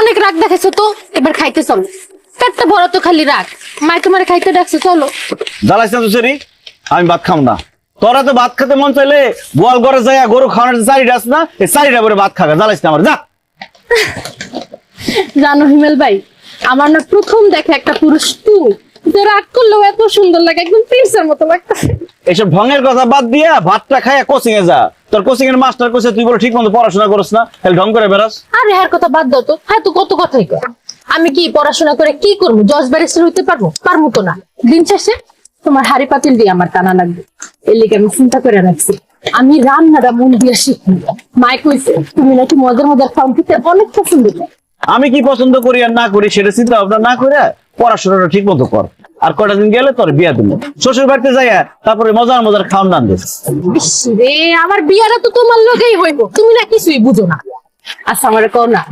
অনেক রাগ দেখাইছো তো, এবার খাইতে চলো। পেটটা বড় তো খালি রাগ। মাই তোমার খাইতে ডাকছে, চলো। জ্বালাইছ না তুই, আমি ভাত খাম না। তোরা তো ভাত খেতে মন চাইলে গোয়াল ঘরে যায়, গরু খাওয়ানোর যে চারিটা আছে না, এই চারিটা করে ভাত খাবে। জ্বালাইস না আমার, যা। জানো হিমেল ভাই, আমার না প্রথম দেখে একটা পুরুষ তুমি যে রাগ করলেও এত সুন্দর লাগে, একদম প্রিন্সের মতো লাগতেছে। এইসব ঢঙের কথা বাদ দিয়া ভাতটা খাইয়া কোচিং এ যা। তোর কোচিং এর মাস্টার কোচে তুই বলে ঠিক মতো পড়াশোনা করছ না, তাহলে ঢং করে বেড়াস। আরে হার কথা বাদ দাও তো, হ্যাঁ তো কত কথাই কর। আমি কি পড়াশোনা করে কি করবো? জজ ব্যারিস্টার হইতে পারবো? পারবো তো না। দিন শেষে তোমার হাড়ি পাতিল দিয়ে আমার টানা লাগবে, এর লিগে আমি চিন্তা করে রাখছি আমি রান্নাটা মন দিয়ে শিখবো। মাই কইছে তুমি নাকি মজার মজার খাওয়ান খেতে অনেক পছন্দ করো। আমি কি পছন্দ করি আর না করি সেটা চিন্তা ভাবনা না করে পড়াশোনাটা ঠিক মতো কর। আর কয়টা দিন গেলে তোর বিয়া দিল, শ্বশুর বাড়িতে যাইয়া তারপরে মজার মজার খাওয়ান রান দিস। ইস রে, আমার বিয়াটা তো তোমার লগেই হইব, তুমি না কিছুই বুঝো না। আচ্ছা আমার কও না,